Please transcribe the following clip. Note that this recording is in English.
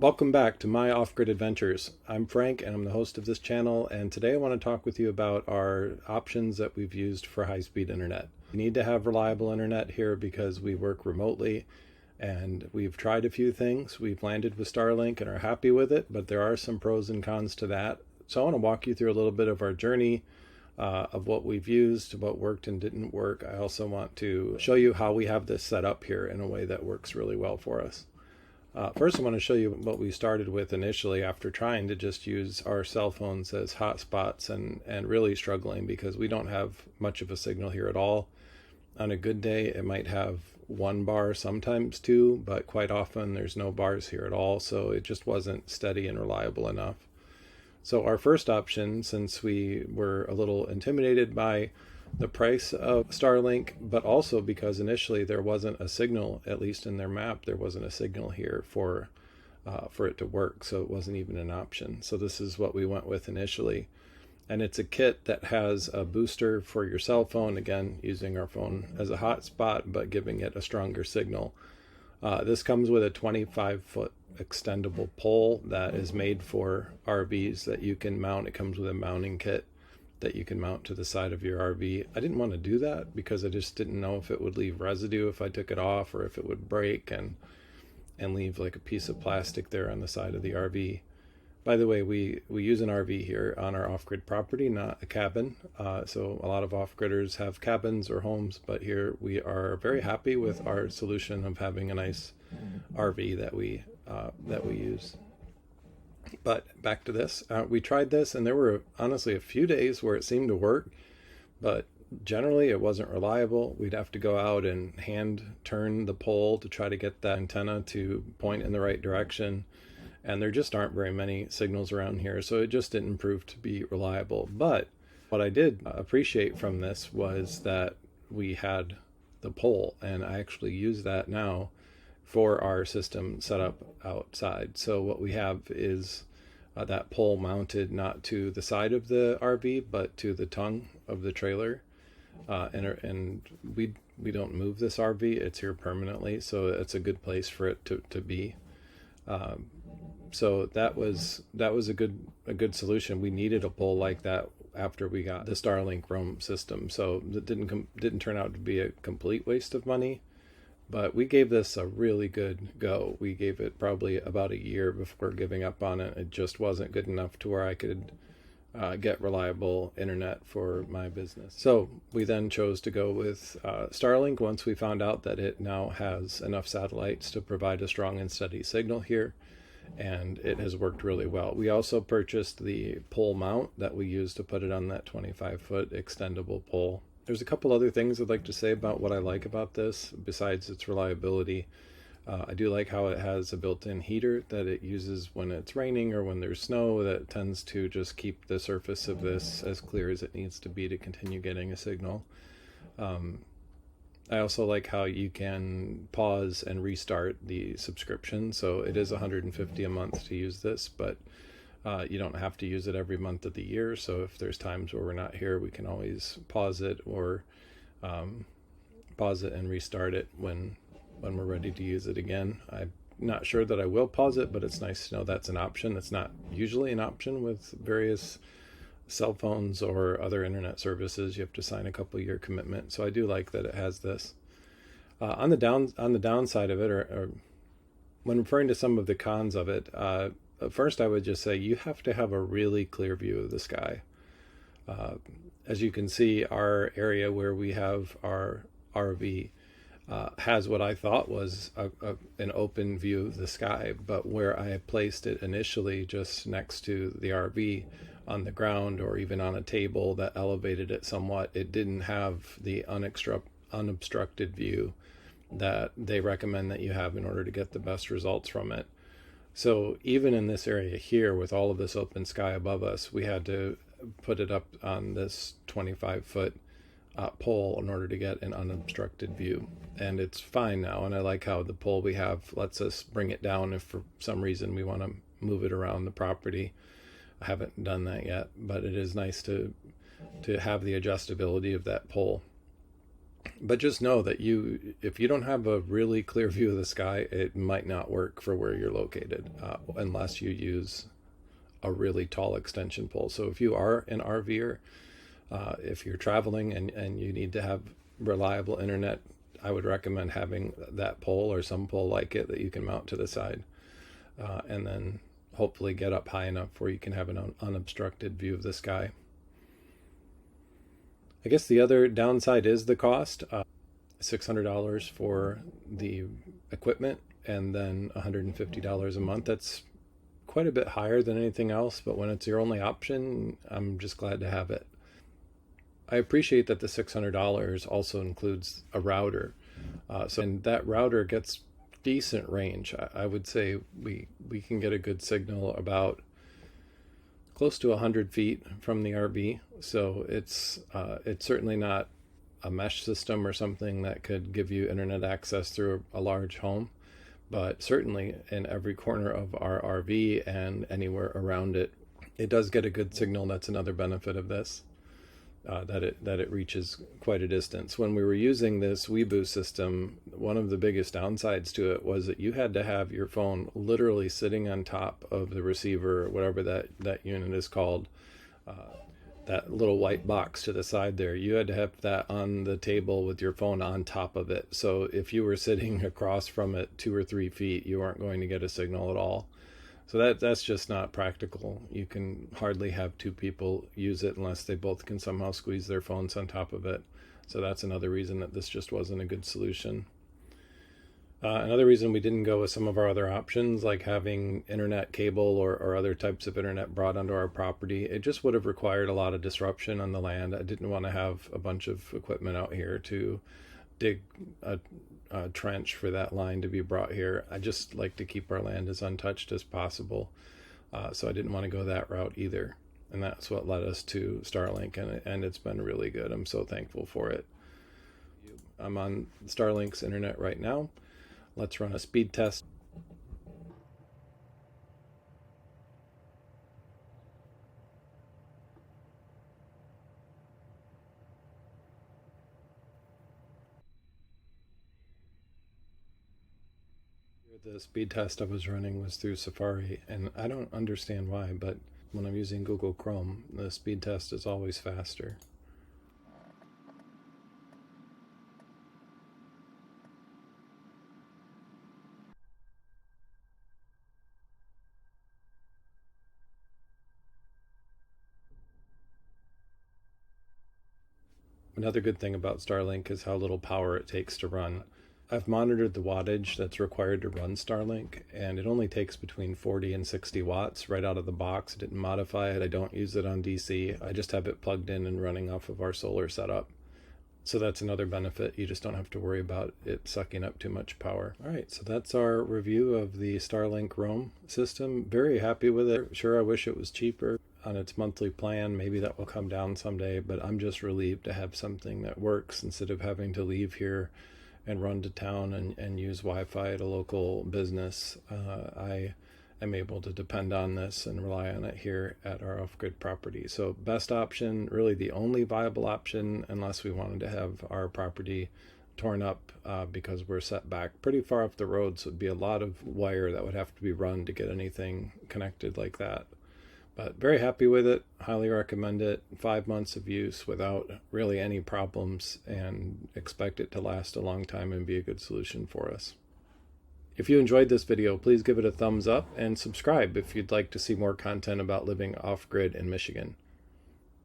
Welcome back to my off-grid adventures. I'm Frank and I'm the host of this channel, and today I want to talk with you about our options that we've used for high-speed internet. We need to have reliable internet here because we work remotely and we've tried a few things. We've landed with Starlink and are happy with it, but there are some pros and cons to that. So I want to walk you through a little bit of our journey of what we've used, what worked and didn't work. I also want to show you how we have this set up here in a way that works really well for us. First, I want to show you what we started with initially after trying to just use our cell phones as hotspots and really struggling because we don't have much of a signal here at all. On a good day, it might have one bar, sometimes two, but quite often there's no bars here at all, so it just wasn't steady and reliable enough. So our first option, since we were a little intimidated by the price of Starlink, but also because initially there wasn't a signal, at least in their map, there wasn't a signal here for it to work. So it wasn't even an option. So this is what we went with initially. And it's a kit that has a booster for your cell phone, again, using our phone as a hotspot, but giving it a stronger signal. This comes with a 25-foot extendable pole that is made for RVs that you can mount. It comes with a mounting kit that you can mount to the side of your RV. I didn't want to do that because I just didn't know if it would leave residue if I took it off, or if it would break and leave like a piece of plastic there on the side of the RV. By the way, we use an RV here on our off-grid property, not a cabin. So a lot of off-gridders have cabins or homes, but here we are very happy with our solution of having a nice RV that we use. But back to this, we tried this and there were honestly a few days where it seemed to work, but generally it wasn't reliable. We'd have to go out and hand turn the pole to try to get that antenna to point in the right direction. And there just aren't very many signals around here, so it just didn't prove to be reliable. But what I did appreciate from this was that we had the pole, and I actually use that now for our system set up outside. So what we have is that pole mounted not to the side of the RV, but to the tongue of the trailer. And we don't move this RV, it's here permanently, so it's a good place for it to be. So that was a good solution. We needed a pole like that after we got the Starlink Roam system. So it didn't turn out to be a complete waste of money, but we gave this a really good go. We gave it probably about a year before giving up on it. It just wasn't good enough to where I could get reliable internet for my business. So we then chose to go with Starlink once we found out that it now has enough satellites to provide a strong and steady signal here, and it has worked really well. We also purchased the pole mount that we use to put it on that 25-foot extendable pole. There's a couple other things I'd like to say about what I like about this besides its reliability. I do like how it has a built-in heater that it uses when it's raining or when there's snow that tends to just keep the surface of this as clear as it needs to be to continue getting a signal. I also like how you can pause and restart the subscription. So it is $150 a month to use this, but you don't have to use it every month of the year. So if there's times where we're not here, we can always pause it or pause it and restart it when we're ready to use it again. I'm not sure that I will pause it, but it's nice to know that's an option. It's not usually an option with various cell phones or other internet services. You have to sign a couple-year commitment. So I do like that it has this. On the downside of it, or when referring to some of the cons of it, first I would just say you have to have a really clear view of the sky. As you can see, our area where we have our RV has what I thought was an open view of the sky, but where I placed it initially just next to the RV on the ground or even on a table that elevated it somewhat, it didn't have the unobstructed view that they recommend that you have in order to get the best results from it. So even in this area here with all of this open sky above us, we had to put it up on this 25-foot pole in order to get an unobstructed view. And it's fine now, and I like how the pole we have lets us bring it down if for some reason we want to move it around the property. I haven't done that yet, but it is nice to have the adjustability of that pole. But just know that if you don't have a really clear view of the sky, it might not work for where you're located unless you use a really tall extension pole. So if you are an RVer, if you're traveling and you need to have reliable internet, I would recommend having that pole or some pole like it that you can mount to the side, and then hopefully get up high enough where you can have an unobstructed view of the sky. I guess the other downside is the cost. $600 for the equipment and then $150 a month. That's quite a bit higher than anything else, but when it's your only option, I'm just glad to have it. I appreciate that the $600 also includes a router. And that router gets decent range. I would say we can get a good signal about close to 100 feet from the RV. So it's certainly not a mesh system or something that could give you internet access through a large home, but certainly in every corner of our RV and anywhere around it, it does get a good signal. That's another benefit of this, that it reaches quite a distance. When we were using this WeBoost system, one of the biggest downsides to it was that you had to have your phone literally sitting on top of the receiver, whatever that unit is called, that little white box to the side there. You had to have that on the table with your phone on top of it. So if you were sitting across from it 2 or 3 feet, you aren't going to get a signal at all. So that's just not practical. You can hardly have two people use it unless they both can somehow squeeze their phones on top of it. So that's another reason that this just wasn't a good solution. Another reason we didn't go with some of our other options, like having internet cable or other types of internet brought onto our property, it just would have required a lot of disruption on the land. I didn't want to have a bunch of equipment out here to dig a trench for that line to be brought here. I just like to keep our land as untouched as possible. So I didn't want to go that route either. And that's what led us to Starlink, and it's been really good. I'm so thankful for it. I'm on Starlink's internet right now. Let's run a speed test. The speed test I was running was through Safari, and I don't understand why, but when I'm using Google Chrome, the speed test is always faster. Another good thing about Starlink is how little power it takes to run. I've monitored the wattage that's required to run Starlink, and it only takes between 40 and 60 watts right out of the box. I didn't modify it. I don't use it on DC. I just have it plugged in and running off of our solar setup. So that's another benefit. You just don't have to worry about it sucking up too much power. All right, so that's our review of the Starlink Roam system. Very happy with it. Sure, I wish it was cheaper on its monthly plan. Maybe that will come down someday, but I'm just relieved to have something that works instead of having to leave here and run to town and use Wi-Fi at a local business. I am able to depend on this and rely on it here at our off-grid property. So best option, really the only viable option, unless we wanted to have our property torn up because we're set back pretty far off the road. So it'd be a lot of wire that would have to be run to get anything connected like that. But very happy with it, highly recommend it. 5 months of use without really any problems, and expect it to last a long time and be a good solution for us. If you enjoyed this video, please give it a thumbs up and subscribe if you'd like to see more content about living off-grid in Michigan.